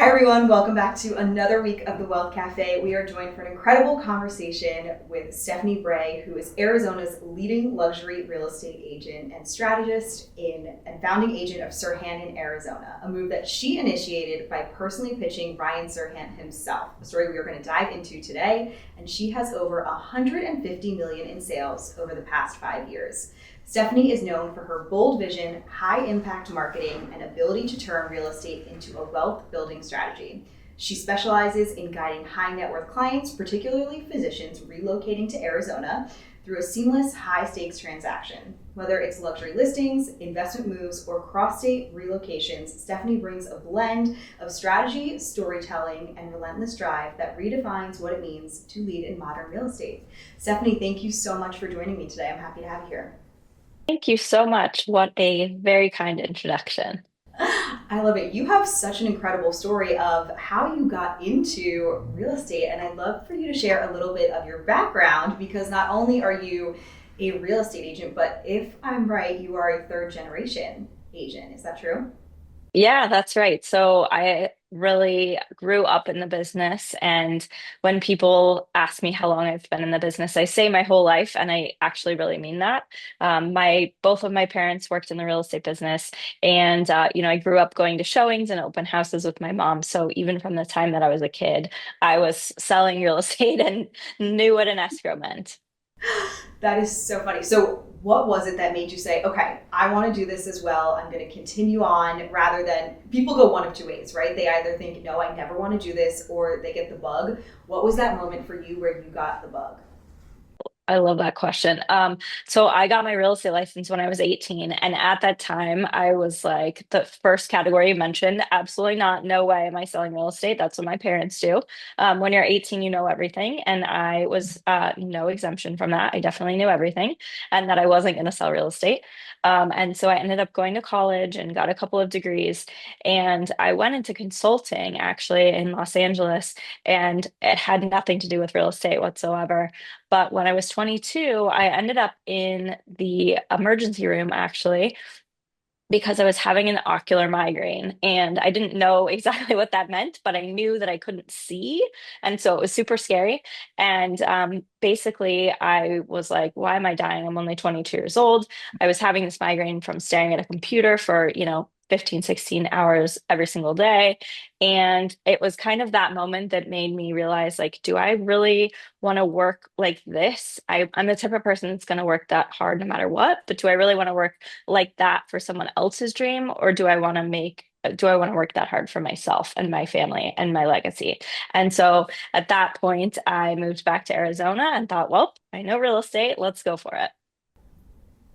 Hi, everyone. Welcome back to another week of the Wealth Cafe. We are joined for an incredible conversation with Stephanie Bray, who is Arizona's leading luxury real estate agent and strategist and founding agent of Serhant in Arizona, a move that she initiated by personally pitching Ryan Serhant himself, a story we are going to dive into today. And she has over 150 million in sales over the past 5 years. Stephanie is known for her bold vision, high impact marketing, and ability to turn real estate into a wealth building strategy. She specializes in guiding high net worth clients, particularly physicians relocating to Arizona, through a seamless high stakes transaction. Whether it's luxury listings, investment moves, or cross state relocations, Stephanie brings a blend of strategy, storytelling, and relentless drive that redefines what it means to lead in modern real estate. Stephanie, thank you so much for joining me today. I'm happy to have you here. Thank you so much. What a very kind introduction. I love it. You have such an incredible story of how you got into real estate, and I'd love for you to share a little bit of your background because not only are you a real estate agent, but if I'm right, you are a third generation agent. Is that true? Yeah, that's right. So I really grew up in the business. And when people ask me how long I've been in the business, I say my whole life. And I actually really mean that. My both of my parents worked in the real estate business. And I grew up going to showings and open houses with my mom. So even from the time that I was a kid, I was selling real estate and knew what an escrow meant. That is so funny. So, what was it that made you say, okay, I want to do this as well? I'm going to continue on rather than people go one of two ways, right? They either think, no, I never want to do this, or they get the bug. What was that moment for you where you got the bug? I love that question. So I got my real estate license when I was 18, and at that time, I was like the first category you mentioned. Absolutely not. No way am I selling real estate. That's what my parents do. When you're 18, you know everything, and I was no exemption from that. I definitely knew everything, and that I wasn't going to sell real estate. And so I ended up going to college and got a couple of degrees, and I went into consulting actually in Los Angeles, and it had nothing to do with real estate whatsoever. But when I was 22, I ended up in the emergency room actually because I was having an ocular migraine and I didn't know exactly what that meant, but I knew that I couldn't see. And so it was super scary. And basically, I was like, why am I dying? I'm only 22 years old. I was having this migraine from staring at a computer for, 15, 16 hours every single day. And it was kind of that moment that made me realize, like, do I really want to work like this? I'm the type of person that's going to work that hard no matter what, but do I really want to work like that for someone else's dream, or do I want to work that hard for myself and my family and my legacy? And so at that point, I moved back to Arizona and thought, well, I know real estate, let's go for it.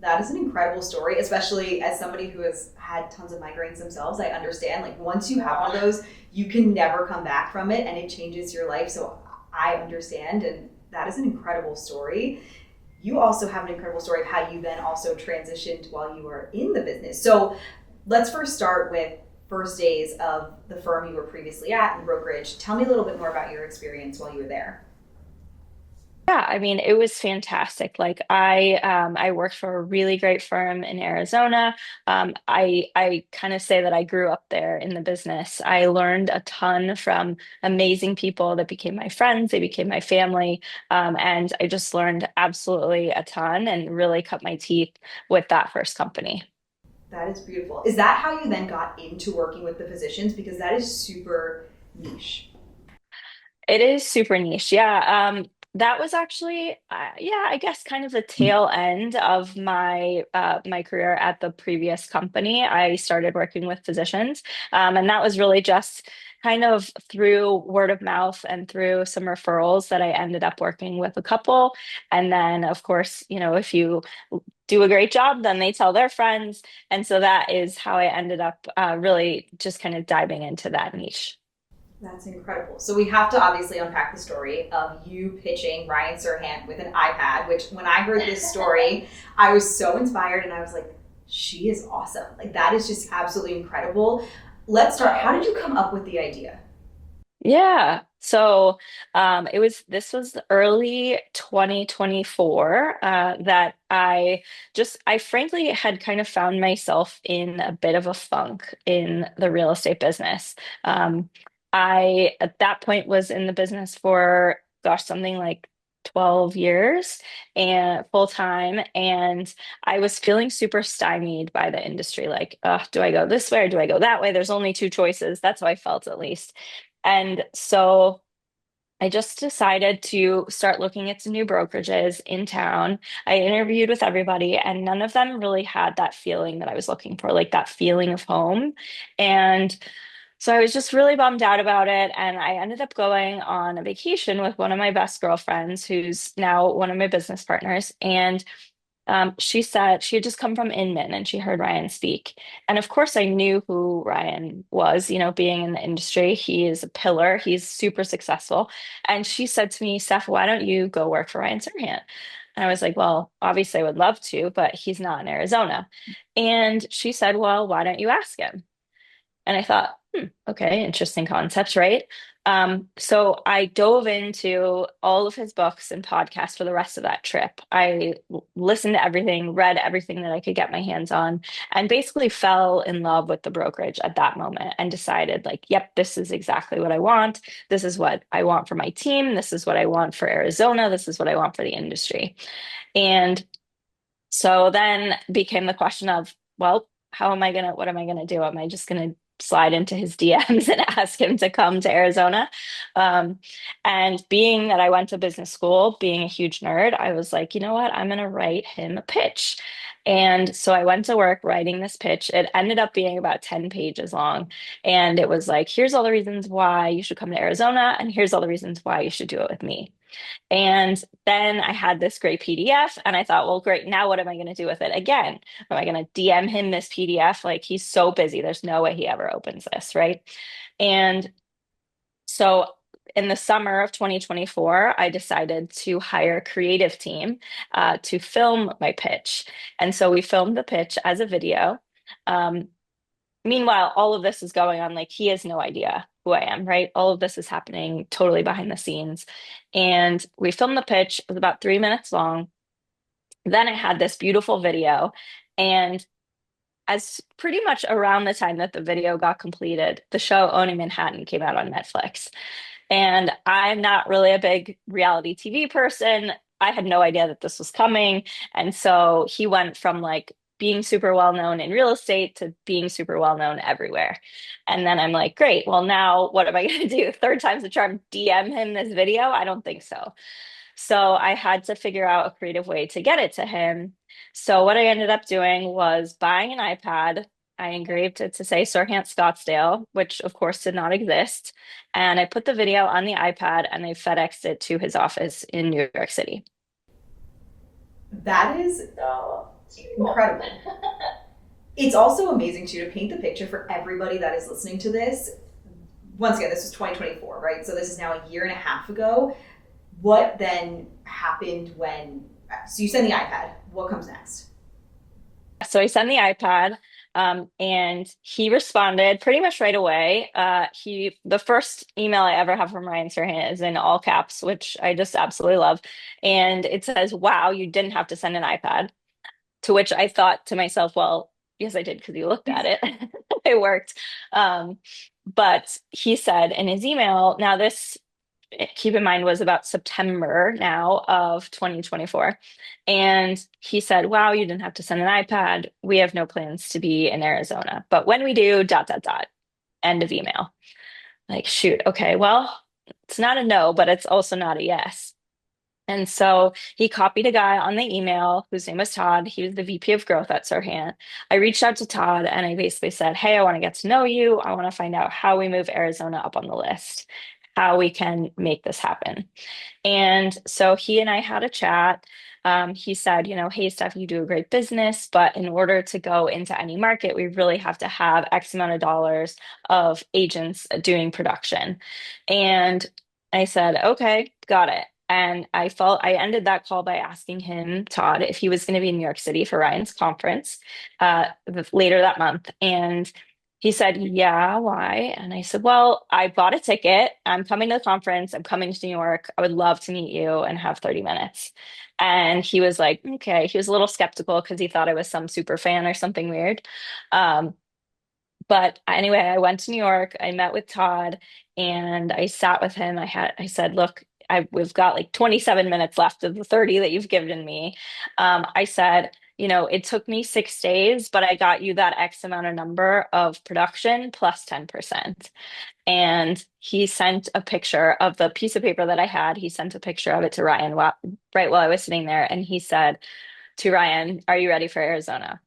That is an incredible story, especially as somebody who has had tons of migraines themselves. I understand, like, once you have one of those, you can never come back from it and it changes your life. So I understand, and that is an incredible story. You also have an incredible story of how you then also transitioned while you were in the business. So let's first start with first days of the firm you were previously at in brokerage. Tell me a little bit more about your experience while you were there. Yeah, I mean, it was fantastic. Like I worked for a really great firm in Arizona. I kind of say that I grew up there in the business. I learned a ton from amazing people that became my friends. They became my family, and I just learned absolutely a ton and really cut my teeth with that first company. That is beautiful. Is that how you then got into working with the physicians? Because that is super niche. It is super niche. Yeah. That was actually, yeah, I guess kind of the tail end of my career at the previous company. I started working with physicians, and that was really just kind of through word of mouth and through some referrals that I ended up working with a couple. And then, of course, if you do a great job, then they tell their friends. And so that is how I ended up really just kind of diving into that niche. That's incredible. So we have to obviously unpack the story of you pitching Ryan Serhant with an iPad, which when I heard this story, I was so inspired and I was like, she is awesome. Like that is just absolutely incredible. Let's start. How did you come up with the idea? Yeah. So this was early 2024 that I frankly had kind of found myself in a bit of a funk in the real estate business. I, at that point, was in the business for, gosh, something like 12 years and full time. And I was feeling super stymied by the industry. Like, do I go this way or do I go that way? There's only two choices. That's how I felt, at least. And so I just decided to start looking at some new brokerages in town. I interviewed with everybody, and none of them really had that feeling that I was looking for, like that feeling of home. And so I was just really bummed out about it. And I ended up going on a vacation with one of my best girlfriends, who's now one of my business partners. And she said she had just come from Inman and she heard Ryan speak. And of course, I knew who Ryan was, being in the industry. He is a pillar, he's super successful. And she said to me, Steph, why don't you go work for Ryan Serhant? And I was like, well, obviously, I would love to, but he's not in Arizona. And she said, well, why don't you ask him? And I thought, okay, interesting concepts, right? So I dove into all of his books and podcasts for the rest of that trip. I listened to everything, read everything that I could get my hands on, and basically fell in love with the brokerage at that moment and decided, like, yep, this is exactly what I want. This is what I want for my team. This is what I want for Arizona. This is what I want for the industry. And so then became the question of, well, what am I gonna do? Am I just gonna slide into his DMs and ask him to come to Arizona? Um, and being that I went to business school, being a huge nerd, I was like, you know what? I'm gonna write him a pitch. And so I went to work writing this pitch. It ended up being about 10 pages long. And it was like, here's all the reasons why you should come to Arizona, and here's all the reasons why you should do it with me. And then I had this great PDF, and I thought, well, great. Now what am I going to do with it again? Am I going to DM him this PDF? Like, he's so busy. There's no way he ever opens this, right? And so in the summer of 2024, I decided to hire a creative team to film my pitch. And so we filmed the pitch as a video. Um, Meanwhile, all of this is going on, like, he has no idea who I am, right? All of this is happening totally behind the scenes. And we filmed the pitch, it was about 3 minutes long. Then I had this beautiful video. And as pretty much around the time that the video got completed, the show Owning Manhattan came out on Netflix. And I'm not really a big reality TV person. I had no idea that this was coming. And so he went from like being super well known in real estate to being super well known everywhere. And then I'm like, great. Well, now what am I going to do? Third time's the charm, DM him this video? I don't think so. So I had to figure out a creative way to get it to him. So what I ended up doing was buying an iPad. I engraved it to say Serhant Scottsdale, which of course did not exist. And I put the video on the iPad and I FedExed it to his office in New York City. That is incredible. It's also amazing too to paint the picture for everybody that is listening to this. Once again, this was 2024, right? So this is now a year and a half ago. What then happened when? So you send the iPad. What comes next? So I sent the iPad, and he responded pretty much right away. The first email I ever have from Ryan Serhant is in all caps, which I just absolutely love. And it says, wow, you didn't have to send an iPad. To which I thought to myself, well, yes, I did because you looked at it. It worked. Um, but he said in his email, now this, keep in mind, was about September now of 2024. And he said, wow, you didn't have to send an iPad. We have no plans to be in Arizona. But when we do, dot, dot, dot, end of email. Like, shoot, okay, well, it's not a no, but it's also not a yes. And so he copied a guy on the email whose name was Todd. He was the VP of growth at Serhant. I reached out to Todd and I basically said, hey, I want to get to know you. I want to find out how we move Arizona up on the list, how we can make this happen. And so he and I had a chat. He said, hey, Steph, you do a great business, but in order to go into any market, we really have to have X amount of dollars of agents doing production. And I said, okay, got it. And I ended that call by asking him, Todd, if he was going to be in New York City for Ryan's conference later that month. And he said, yeah, why? And I said, well, I bought a ticket. I'm coming to the conference. I'm coming to New York. I would love to meet you and have 30 minutes. And he was like, okay. He was a little skeptical because he thought I was some super fan or something weird. Um, But anyway, I went to New York. I met with Todd and I sat with him. I said, look, we've got like 27 minutes left of the 30 that you've given me. I said, it took me 6 days, but I got you that X amount of number of production plus 10%. And he sent a picture of the piece of paper that I had. He sent a picture of it to Ryan right while I was sitting there. And he said to Ryan, "Are you ready for Arizona?"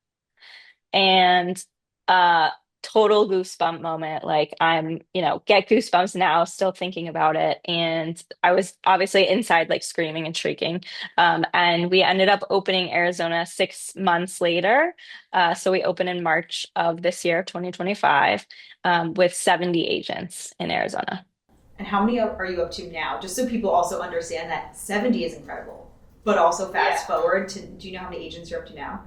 And uh total goosebump moment. Like get goosebumps now, still thinking about it. And I was obviously inside like screaming and shrieking. And we ended up opening Arizona 6 months later. So we opened in March of this year, 2025, with 70 agents in Arizona. And how many are you up to now? Just so people also understand that 70 is incredible, but also fast forward to, do you know how many agents you're up to now?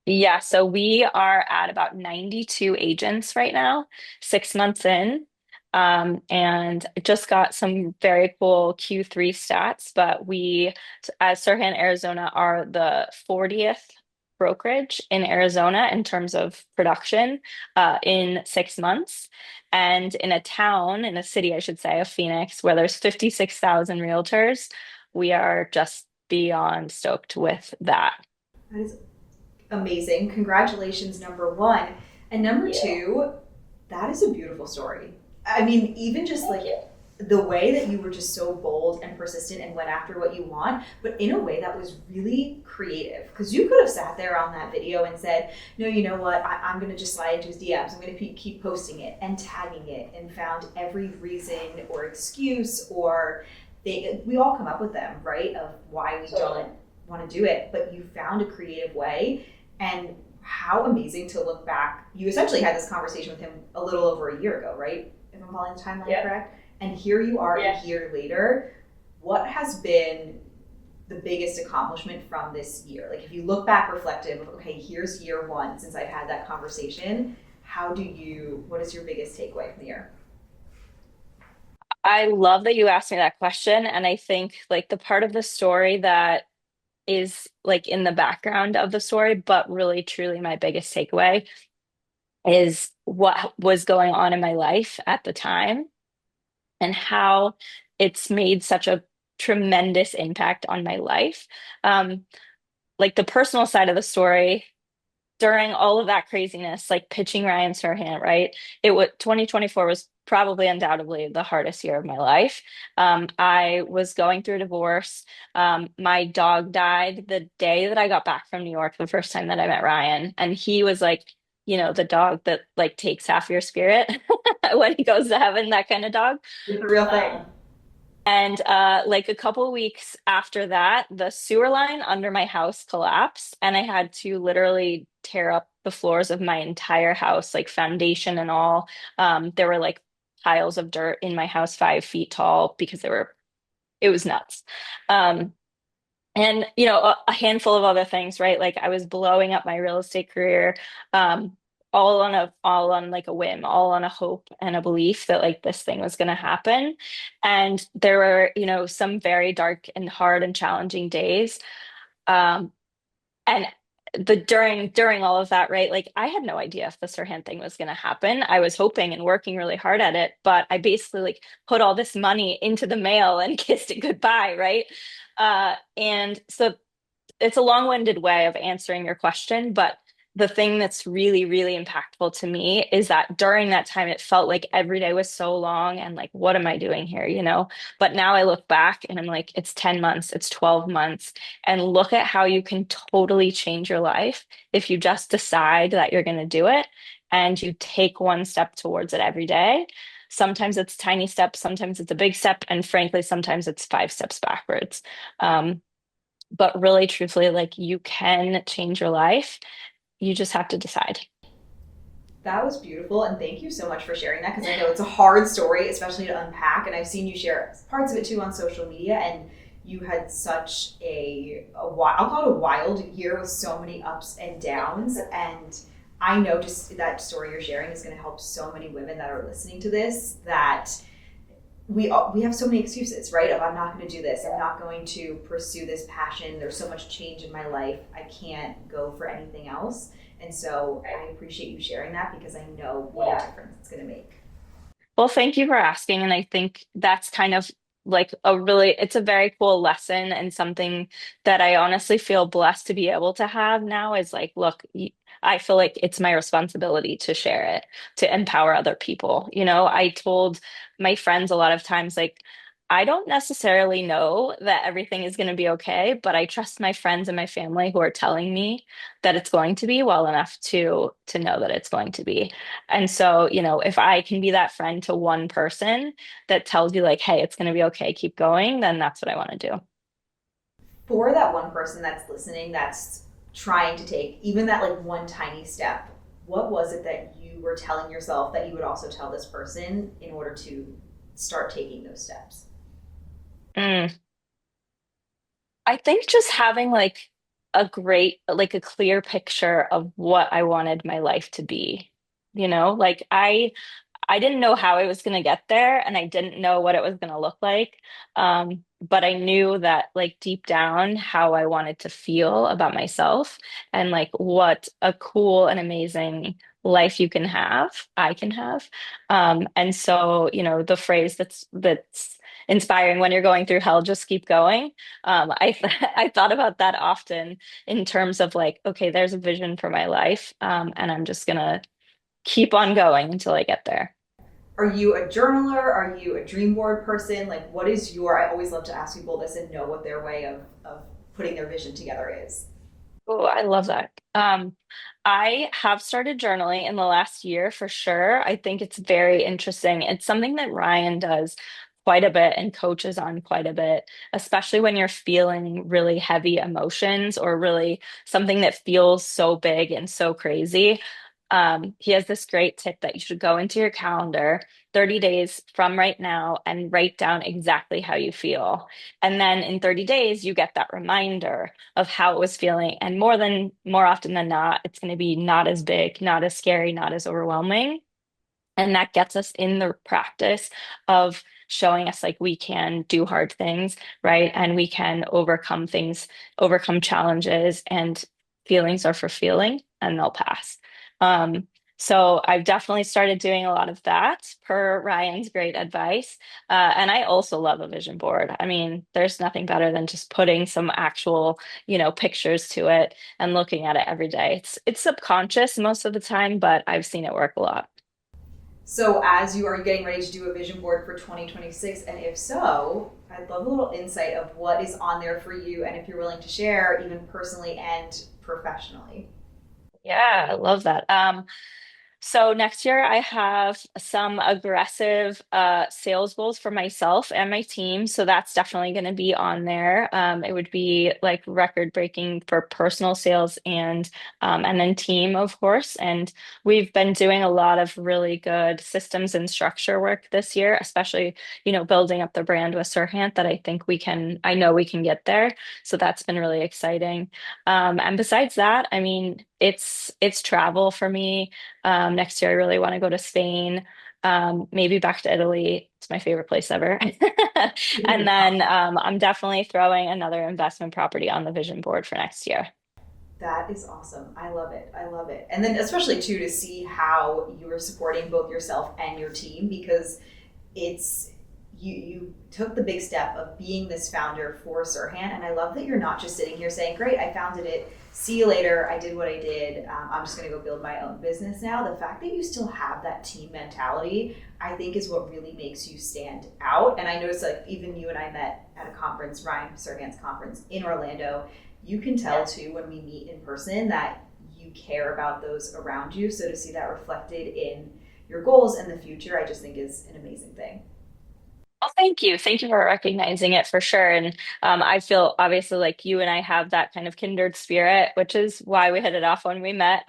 Yeah, so we are at about 92 agents right now, 6 months in. And just got some very cool Q3 stats, but we, as Serhant, Arizona, are the 40th brokerage in Arizona in terms of production in 6 months. And in a city, I should say, of Phoenix, where there's 56,000 realtors, we are just beyond stoked with that. That is amazing. Congratulations, number one. And number two, that is a beautiful story. I mean, even just like the way that you were just so bold and persistent and went after what you want, but in a way that was really creative. Because you could have sat there on that video and said, no, you know what, I'm going to just slide into his DMs. I'm going to keep posting it and tagging it, and found every reason or excuse, or we all come up with them, right, of why we don't want to do it. But you found a creative way. And how amazing to look back. You essentially had this conversation with him a little over a year ago, right? If I'm following the timeline correct. And here you are a year later. What has been the biggest accomplishment from this year? Like, if you look back reflective of, okay, here's year one since I've had that conversation, what is your biggest takeaway from the year? I love that you asked me that question. And I think like the part of the story that is like in the background of the story, but really truly my biggest takeaway is what was going on in my life at the time and how it's made such a tremendous impact on my life. Um, like the personal side of the story, during all of that craziness, like pitching Ryan Serhant, right? 2024 was probably undoubtedly the hardest year of my life. I was going through a divorce. My dog died the day that I got back from New York, the first time that I met Ryan, and he was like, the dog that like takes half your spirit when he goes to heaven, that kind of dog. It's a real thing. And like a couple weeks after that, the sewer line under my house collapsed, and I had to literally tear up the floors of my entire house, like foundation and all. There were like piles of dirt in my house 5 feet tall because it was nuts. Um, and a handful of other things, right? Like I was blowing up my real estate career, um, all on like a whim, all on a hope and a belief that like this thing was going to happen. And there were, some very dark and hard and challenging days. Um, and during all of that, right? Like I had no idea if the Sirhan thing was going to happen. I was hoping and working really hard at it, but I basically like put all this money into the mail and kissed it goodbye, right? And so it's a long-winded way of answering your question, but the thing that's really, really impactful to me is that during that time, it felt like every day was so long and like, what am I doing here? But now I look back and I'm like, it's 10 months, it's 12 months, and look at how you can totally change your life if you just decide that you're going to do it and you take one step towards it every day. Sometimes it's tiny steps, sometimes it's a big step, and frankly, sometimes it's 5 steps backwards. Um, but really, truthfully, like you can change your life. You just have to decide. That was beautiful, and thank you so much for sharing that, because I know it's a hard story, especially to unpack. And I've seen you share parts of it too on social media, and you had such I'll call it a wild year with so many ups and downs. And I know just that story you're sharing is going to help so many women that are listening to this, that we have so many excuses, right? Of, I'm not going to do this. I'm not going to pursue this passion. There's so much change in my life. I can't go for anything else. And so I appreciate you sharing that because I know what a difference it's going to make. Well, thank you for asking. And I think that's kind of like it's a very cool lesson and something that I honestly feel blessed to be able to have now is like, look, I feel like it's my responsibility to share it, to empower other people. I told my friends a lot of times, like, I don't necessarily know that everything is going to be okay, but I trust my friends and my family who are telling me that it's going to be well enough to know that it's going to be. And so, if I can be that friend to one person that tells you, like, hey, it's going to be okay, keep going, then that's what I want to do. For that one person that's listening, that's trying to take even that like one tiny step, what was it that you were telling yourself that you would also tell this person in order to start taking those steps? Mm. I think just having like like a clear picture of what I wanted my life to be. Like I didn't know how I was going to get there and I didn't know what it was going to look like. But I knew that like deep down how I wanted to feel about myself and like what a cool and amazing life I can have. And so, the phrase that's inspiring when you're going through hell, just keep going. I thought about that often in terms of like, okay, there's a vision for my life, and I'm just gonna keep on going until I get there. Are you a journaler? Are you a dream board person? Like, what is your, I always love to ask people this and know what their way of putting their vision together is. Oh, I love that. I have started journaling in the last year for sure. I think it's very interesting. It's something that Ryan does quite a bit and coaches on quite a bit, especially when you're feeling really heavy emotions or really something that feels so big and so crazy. He has this great tip that you should go into your calendar 30 days from right now and write down exactly how you feel. And then in 30 days, you get that reminder of how it was feeling. And more often than not, it's going to be not as big, not as scary, not as overwhelming. And that gets us in the practice of showing us like we can do hard things, right? And we can overcome things, overcome challenges, and feelings are for feeling and they'll pass. Um, so I've definitely started doing a lot of that per Ryan's great advice. And I also love a vision board. I mean, there's nothing better than just putting some actual, pictures to it and looking at it every day. It's subconscious most of the time, but I've seen it work a lot. So, as you are getting ready to do a vision board for 2026, and if so, I'd love a little insight of what is on there for you, and if you're willing to share, even personally and professionally. Yeah, I love that. So next year I have some aggressive sales goals for myself and my team. So that's definitely going to be on there. It would be like record breaking for personal sales and then team, of course. And we've been doing a lot of really good systems and structure work this year, especially, building up the brand with Serhant that I know we can get there. So that's been really exciting. And besides that, I mean, it's travel for me. Next year, I really want to go to Spain, maybe back to Italy. It's my favorite place ever. And then I'm definitely throwing another investment property on the vision board for next year. That is awesome. I love it. I love it. And then, especially, too, to see how you are supporting both yourself and your team because it's you took the big step of being this founder for Serhant, and I love that you're not just sitting here saying, "Great, I founded it. See you later. I did what I did. I'm just going to go build my own business now." The fact that you still have that team mentality, I think, is what really makes you stand out. And I noticed, like, even you and I met at a conference, Ryan Serhant's conference in Orlando. You can tell too when we meet in person that you care about those around you. So to see that reflected in your goals and the future, I just think is an amazing thing. Well, thank you. Thank you for recognizing it for sure. And I feel obviously like you and I have that kind of kindred spirit, which is why we hit it off when we met,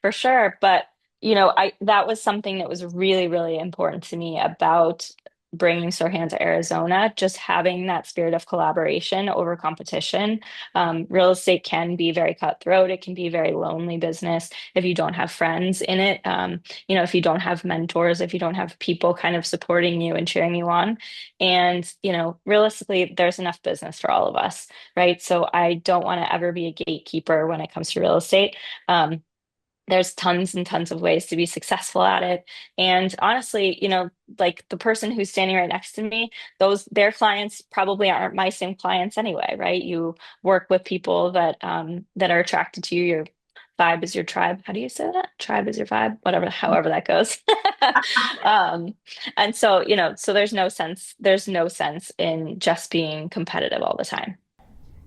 for sure. But I that was something that was really, really important to me about bringing Sirhan to Arizona, just having that spirit of collaboration over competition. Real estate can be very cutthroat. It can be a very lonely business if you don't have friends in it. If you don't have mentors, if you don't have people kind of supporting you and cheering you on. And, realistically, there's enough business for all of us, right? So I don't want to ever be a gatekeeper when it comes to real estate. Um, There's tons and tons of ways to be successful at it. And honestly, like the person who's standing right next to me, their clients probably aren't my same clients anyway, right? You work with people that are attracted to you. Your vibe is your tribe. How do you say that? Tribe is your vibe, whatever, however that goes. Um, and so, so there's no sense in just being competitive all the time.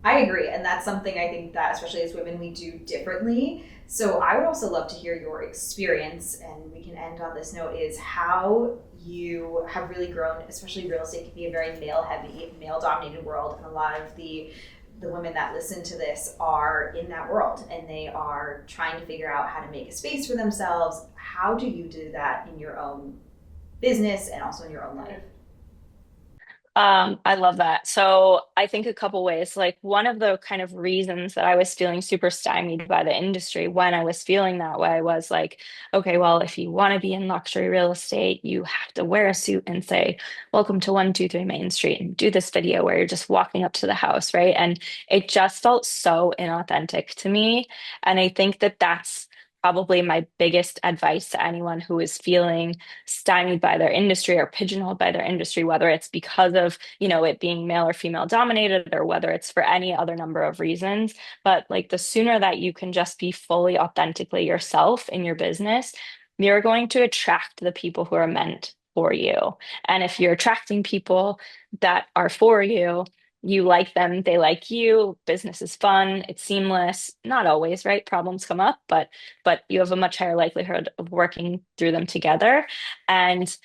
I agree. And that's something I think that, especially as women, we do differently. So I would also love to hear your experience, and we can end on this note, is how you have really grown, especially real estate can be a very male heavy, male dominated world. And a lot of the women that listen to this are in that world and they are trying to figure out how to make a space for themselves. How do you do that in your own business and also in your own life? I love that. So I think a couple ways. Like one of the kind of reasons that I was feeling super stymied by the industry when I was feeling that way was like, okay, well, if you want to be in luxury real estate, you have to wear a suit and say, "Welcome to 123 Main Street," and do this video where you're just walking up to the house, right? And it just felt so inauthentic to me. And I think that that's probably my biggest advice to anyone who is feeling stymied by their industry or pigeonholed by their industry, whether it's because of, it being male or female dominated, or whether it's for any other number of reasons. But like the sooner that you can just be fully authentically yourself in your business, you're going to attract the people who are meant for you. And if you're attracting people that are for you, you like them, they like you, business is fun, it's seamless. Not always, right? Problems come up, but you have a much higher likelihood of working through them together. And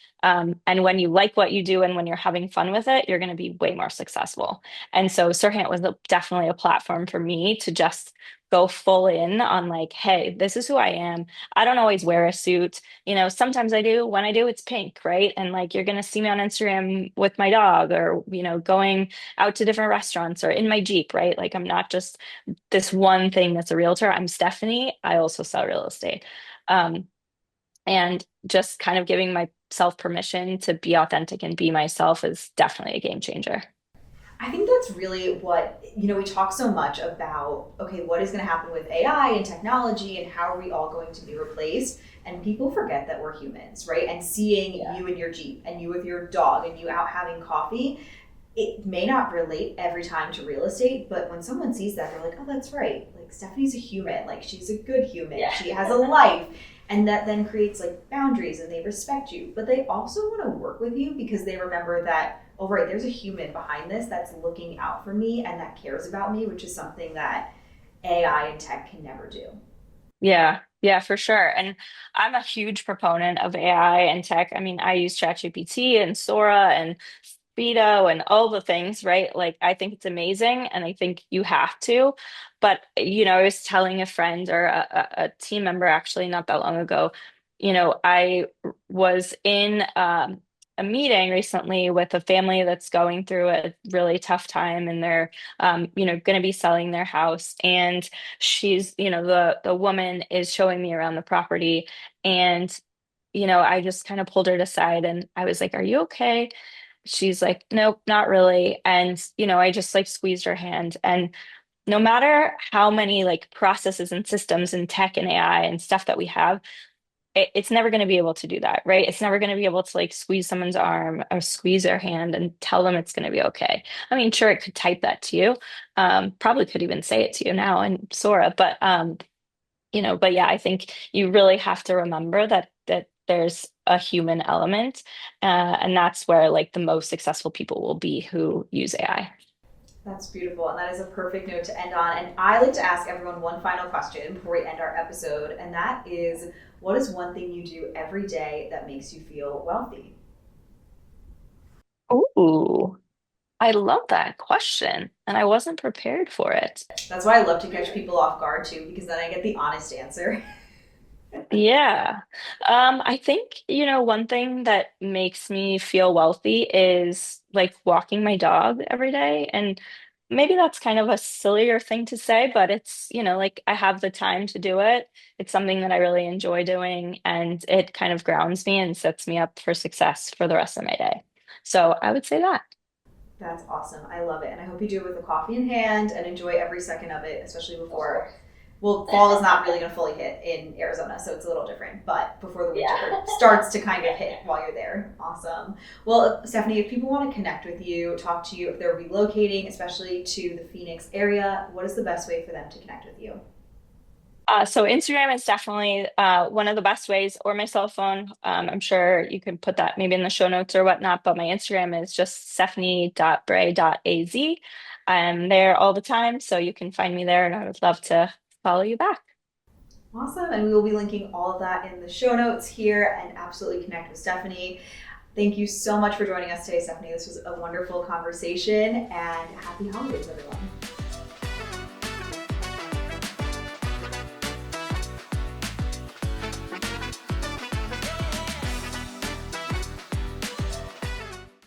when you like what you do and when you're having fun with it, you're going to be way more successful. And so Serhant was definitely a platform for me to just go full in on like, hey, this is who I am. I don't always wear a suit. Sometimes I do. When I do, it's pink, right? And like you're going to see me on Instagram with my dog, or, going out to different restaurants, or in my Jeep, right? Like I'm not just this one thing that's a realtor. I'm Stephanie. I also sell real estate. Um, and just kind of giving myself permission to be authentic and be myself is definitely a game changer. I think that's really what, we talk so much about, okay, what is going to happen with AI and technology and how are we all going to be replaced? And people forget that we're humans, right? And seeing Yeah. you in your Jeep and you with your dog and you out having coffee, it may not relate every time to real estate, but when someone sees that, they're like, oh, that's right. Like, Stephanie's a human. Like, she's a good human. Yeah. She has a life. And that then creates like boundaries and they respect you. But they also want to work with you because they remember that, oh, right, there's a human behind this that's looking out for me and that cares about me, which is something that AI and tech can never do. Yeah, yeah, for sure. And I'm a huge proponent of AI and tech. I mean, I use ChatGPT and Sora and Speedo and all the things, right? Like, I think it's amazing, and I think you have to. But, I was telling a friend or a team member actually not that long ago, I was in a meeting recently with a family that's going through a really tough time, and they're, going to be selling their house. And she's, the woman is showing me around the property, and I just kind of pulled her aside and I was like, "Are you okay?" She's like, "Nope, not really." And I just like squeezed her hand. And no matter how many like processes and systems and tech and AI and stuff that we have, it's never going to be able to do that, right? It's never going to be able to like squeeze someone's arm or squeeze their hand and tell them it's going to be okay. I mean, sure, it could type that to you. Probably could even say it to you now in Sora, but yeah, I think you really have to remember that there's a human element, and that's where like the most successful people will be who use AI. That's beautiful. And that is a perfect note to end on. And I like to ask everyone one final question before we end our episode. And that is, what is one thing you do every day that makes you feel wealthy? Ooh, I love that question, and I wasn't prepared for it. That's why I love to catch people off guard too, because then I get the honest answer. Yeah. I think, one thing that makes me feel wealthy is like walking my dog every day. And maybe that's kind of a sillier thing to say, but it's, like I have the time to do it. It's something that I really enjoy doing, and it kind of grounds me and sets me up for success for the rest of my day. So I would say that. That's awesome. I love it. And I hope you do it with a coffee in hand and enjoy every second of it, especially before Well, fall is not really going to fully hit in Arizona, so it's a little different, but before the winter Yeah. starts to kind of hit while you're there. Awesome. Well, Stephanie, if people want to connect with you, talk to you, if they're relocating, especially to the Phoenix area, what is the best way for them to connect with you? So Instagram is definitely one of the best ways, or my cell phone. I'm sure you can put that maybe in the show notes or whatnot, but my Instagram is just stephanie.bray.az. I'm there all the time, so you can find me there, and I would love to follow you back. Awesome. And we will be linking all of that in the show notes here and absolutely connect with Stephanie. Thank you so much for joining us today, Stephanie. This was a wonderful conversation and happy holidays, everyone.